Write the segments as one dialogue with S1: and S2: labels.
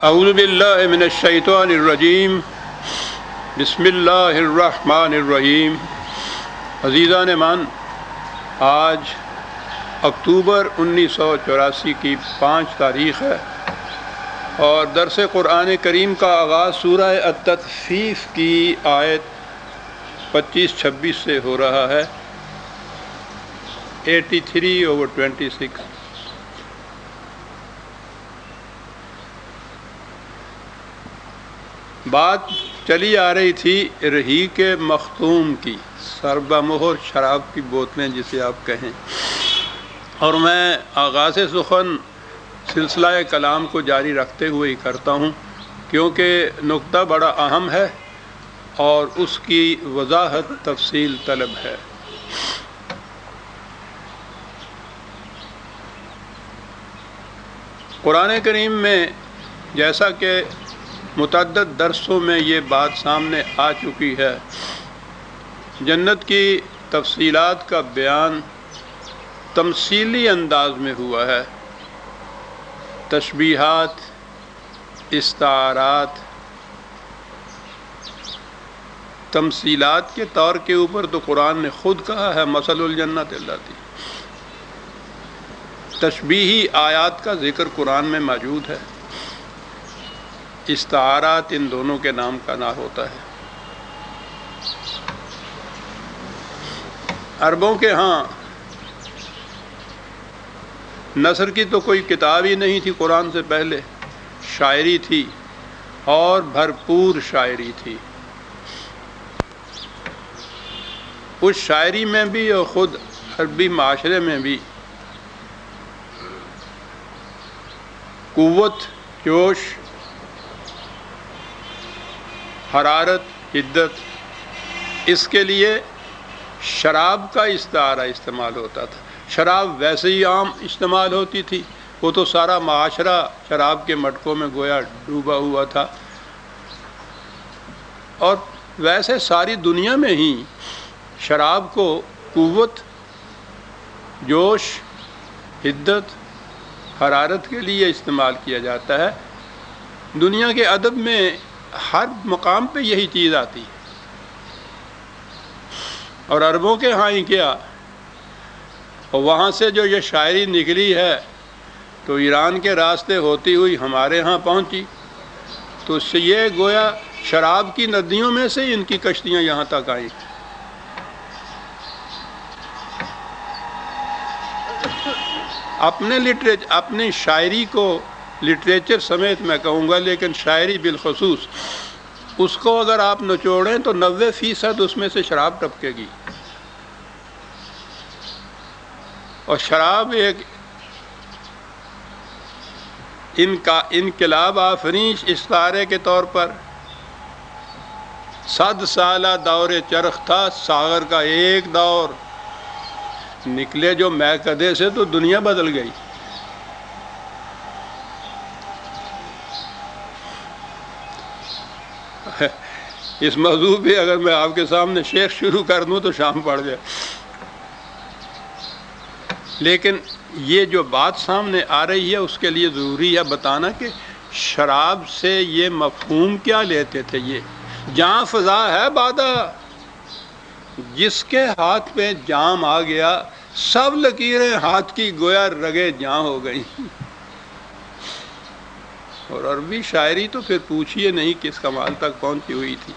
S1: اعوذ باللہ من الشیطان الرجیم بسم اللہ الرحمن الرحیم۔ عزیزان مان، آج اکتوبر 1984 کی 5 تاریخ ہے اور درس قرآن کریم کا آغاز سورہ التطفیف کی آیت 25-26 سے ہو رہا ہے، 83/26۔ بات چلی آ رہی تھی رحیق مختوم کی، سربہ مہر شراب کی بوتلیں جسے آپ کہیں، اور میں آغاز سخن سلسلہ کلام کو جاری رکھتے ہوئے ہی کرتا ہوں، کیونکہ نقطہ بڑا اہم ہے اور اس کی وضاحت تفصیل طلب ہے۔ قرآن کریم میں جیسا کہ متعدد درسوں میں یہ بات سامنے آ چکی ہے، جنت کی تفصیلات کا بیان تمثیلی انداز میں ہوا ہے۔ تشبیہات، استعارات، تمثیلات کے طور کے اوپر تو قرآن نے خود کہا ہے مثل الجنت اللاتی۔ تشبیہی آیات کا ذکر قرآن میں موجود ہے، استعارات ان دونوں کے نام کا نہ ہوتا ہے۔ عربوں کے ہاں نثر کی تو کوئی کتاب ہی نہیں تھی، قرآن سے پہلے شاعری تھی اور بھرپور شاعری تھی۔ اس شاعری میں بھی اور خود عربی معاشرے میں بھی قوت، جوش، حرارت، حدت، اس کے لیے شراب کا استعارہ استعمال ہوتا تھا۔ شراب ویسے ہی عام استعمال ہوتی تھی، وہ تو سارا معاشرہ شراب کے مٹکوں میں گویا ڈوبا ہوا تھا، اور ویسے ساری دنیا میں ہی شراب کو قوت، جوش، حدت، حرارت کے لیے استعمال کیا جاتا ہے۔ دنیا کے ادب میں ہر مقام پہ یہی چیز آتی ہے، اور عربوں کے ہاں ہی کیا، اور وہاں سے جو یہ شاعری نکلی ہے تو ایران کے راستے ہوتی ہوئی ہمارے ہاں پہنچی، تو اس سے یہ گویا شراب کی ندیوں میں سے ان کی کشتیاں یہاں تک آئیں۔ اپنی شاعری کو لٹریچر سمیت میں کہوں گا، لیکن شاعری بالخصوص، اس کو اگر آپ نچوڑیں تو 90% اس میں سے شراب ٹپکے گی، اور شراب ایک انقلاب آفرین استعارے کے طور پر 100 سالہ دور چرخ تھا، ساغر کا ایک دور نکلے جو میکدے سے تو دنیا بدل گئی۔ اس موضوع پہ اگر میں آپ کے سامنے شیخ شروع کر دوں تو شام پڑ جائے، لیکن یہ جو بات سامنے آ رہی ہے اس کے لیے ضروری ہے بتانا کہ شراب سے یہ مفہوم کیا لیتے تھے۔ یہ جاں فضا ہے بادہ، جس کے ہاتھ پہ جام آ گیا سب لکیریں ہاتھ کی گویا رگے جاں ہو گئی۔ اور عربی شاعری تو پھر پوچھئے نہیں کس کمال تک پہنچی ہوئی تھی۔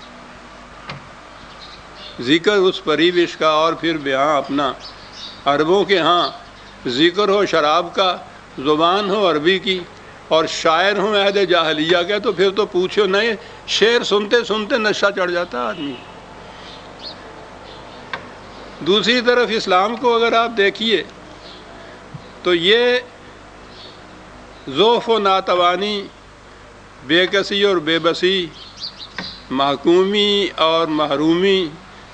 S1: ذکر اس پریوش کا اور پھر بیان اپنا۔ عربوں کے ہاں ذکر ہو شراب کا، زبان ہو عربی کی، اور شاعر ہوں عہد جاہلیہ کے، تو پھر تو پوچھو نہیں، شعر سنتے سنتے نشہ چڑھ جاتا آدمی۔ دوسری طرف اسلام کو اگر آپ دیکھیے تو یہ ضعف و ناتوانی، بے کسی اور بے بسی، محکومی اور محرومی،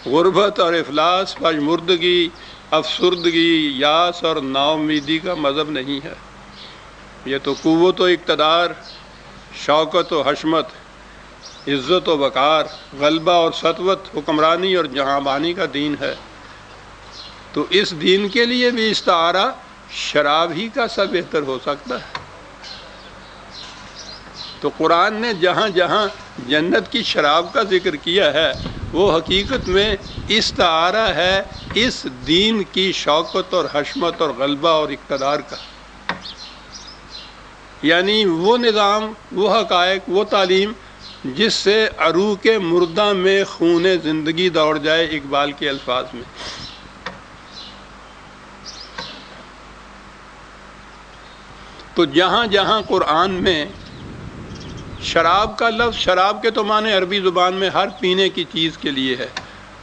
S1: غربت اور افلاس، پژمردگی، افسردگی، یاس اور نا امیدی کا مذہب نہیں ہے۔ یہ تو قوت و اقتدار، شوکت و حشمت، عزت و وقار، غلبہ اور سطوت، حکمرانی اور جہانبانی کا دین ہے۔ تو اس دین کے لیے بھی استعارہ شراب ہی کا سب بہتر ہو سکتا ہے۔ تو قرآن نے جہاں جہاں جنت کی شراب کا ذکر کیا ہے وہ حقیقت میں استعارہ ہے اس دین کی شوکت اور حشمت اور غلبہ اور اقتدار کا، یعنی وہ نظام، وہ حقائق، وہ تعلیم جس سے عروق مردہ میں خون زندگی دوڑ جائے، اقبال کے الفاظ میں۔ تو جہاں جہاں قرآن میں شراب کا لفظ، شراب کے تو معنی عربی زبان میں ہر پینے کی چیز کے لیے ہے،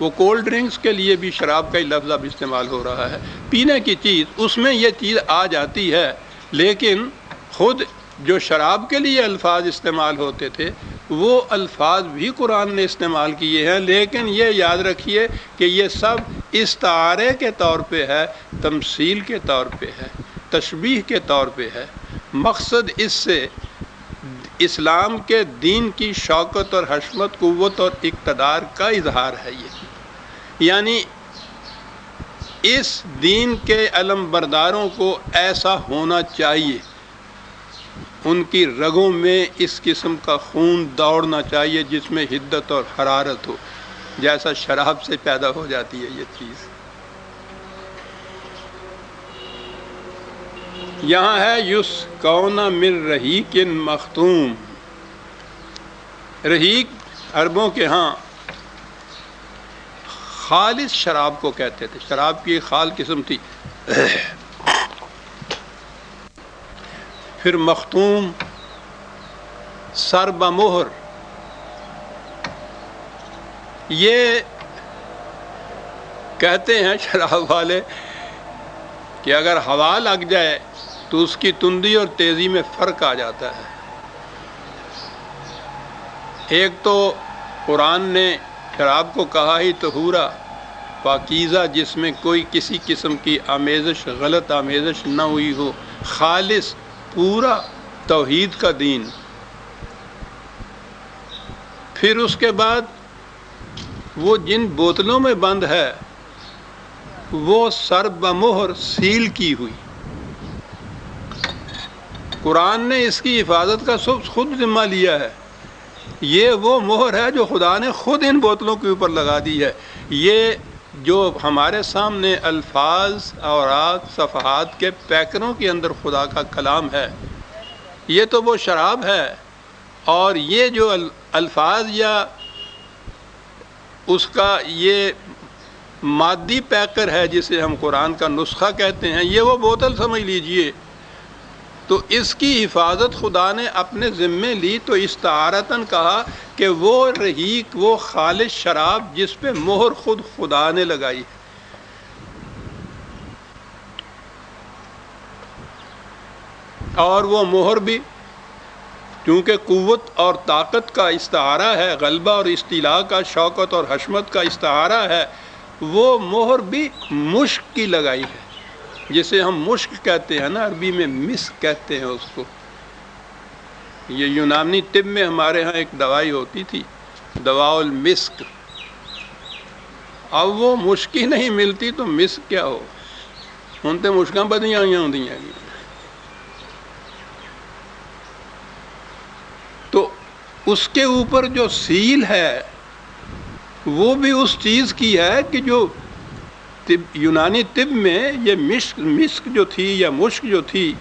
S1: وہ کولڈ ڈرنکس کے لیے بھی شراب کا ہی لفظ اب استعمال ہو رہا ہے، پینے کی چیز، اس میں یہ چیز آ جاتی ہے۔ لیکن خود جو شراب کے لیے الفاظ استعمال ہوتے تھے وہ الفاظ بھی قرآن نے استعمال کیے ہیں، لیکن یہ یاد رکھیے کہ یہ سب استعارے کے طور پہ ہے، تمثیل کے طور پہ ہے، تشبیہ کے طور پہ ہے۔ مقصد اس سے اسلام کے دین کی شوکت اور حشمت، قوت اور اقتدار کا اظہار ہے یہ، یعنی اس دین کے علم برداروں کو ایسا ہونا چاہیے، ان کی رگوں میں اس قسم کا خون دوڑنا چاہیے جس میں حدت اور حرارت ہو، جیسا شراب سے پیدا ہو جاتی ہے یہ چیز۔ یہاں ہے یسقون من رحیق مختوم۔ رحیق عربوں کے ہاں خالص شراب کو کہتے تھے، شراب کی ایک خال قسم تھی۔ پھر مختوم، سر بمہر، یہ کہتے ہیں شراب والے کہ اگر ہوا لگ جائے تو اس کی تندی اور تیزی میں فرق آ جاتا ہے۔ ایک تو قرآن نے شراب کو کہا ہی طہورا، پاکیزہ، جس میں کوئی کسی قسم کی آمیزش، غلط آمیزش نہ ہوئی ہو، خالص پورا توحید کا دین۔ پھر اس کے بعد وہ جن بوتلوں میں بند ہے وہ سر بمہر، سیل کی ہوئی۔ قرآن نے اس کی حفاظت کا خود ذمہ لیا ہے، یہ وہ مہر ہے جو خدا نے خود ان بوتلوں کے اوپر لگا دی ہے۔ یہ جو ہمارے سامنے الفاظ، اوراق، صفحات کے پیکروں کے اندر خدا کا کلام ہے، یہ تو وہ شراب ہے، اور یہ جو الفاظ یا اس کا یہ مادی پیکر ہے جسے ہم قرآن کا نسخہ کہتے ہیں، یہ وہ بوتل سمجھ لیجئے۔ تو اس کی حفاظت خدا نے اپنے ذمے لی، تو استعارتاً کہا کہ وہ رحیق، وہ خالص شراب جس پہ مہر خود خدا نے لگائی۔ اور وہ مہر بھی چونکہ قوت اور طاقت کا استعارہ ہے، غلبہ اور استیلاء کا، شوکت اور حشمت کا استعارہ ہے، وہ مہر بھی مشک کی لگائی ہے، جسے ہم مشک کہتے ہیں نا، عربی میں مسک کہتے ہیں اس کو۔ یہ یونانی طب میں ہمارے ہاں ایک دوائی ہوتی تھی، دواء المسک، اب وہ مشک ہی نہیں ملتی تو مسک کیا ہو، ہن تے مشکاں بدیاں ہوئی ہوندیاں ہیں۔ تو اس کے اوپر جو سیل ہے وہ بھی اس چیز کی ہے کہ جو یونانی طب میں یہ مسک جو تھی یا مشک جو تھی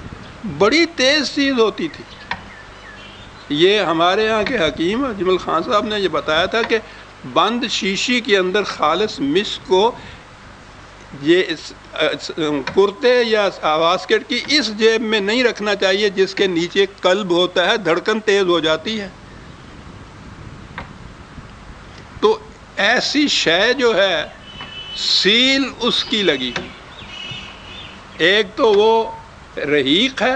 S1: بڑی تیز چیز ہوتی تھی۔ یہ ہمارے ہاں کے حکیم اجمل خان صاحب نے یہ بتایا تھا کہ بند شیشی کے اندر خالص مسک کو یہ کرتے یا واسکٹ کی اس جیب میں نہیں رکھنا چاہیے جس کے نیچے قلب ہوتا ہے، دھڑکن تیز ہو جاتی ہے۔ تو ایسی شے جو ہے سیل اس کی لگی، ایک تو وہ رحیق ہے،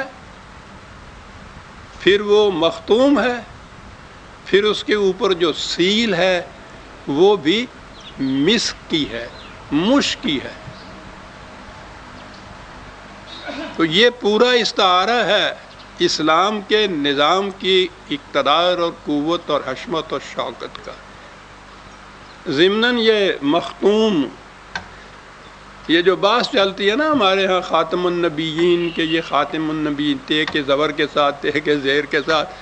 S1: پھر وہ مختوم ہے، پھر اس کے اوپر جو سیل ہے وہ بھی مسک کی ہے، مشک کی ہے۔ تو یہ پورا استعارہ ہے اسلام کے نظام کی اقتدار اور قوت اور حشمت اور شوکت کا۔ ضمناً یہ مختوم، یہ جو بحث چلتی ہے نا ہمارے ہاں خاتم النبیین کے، یہ خاتم النبیین تے کے زبر کے ساتھ، تے کے زیر کے ساتھ،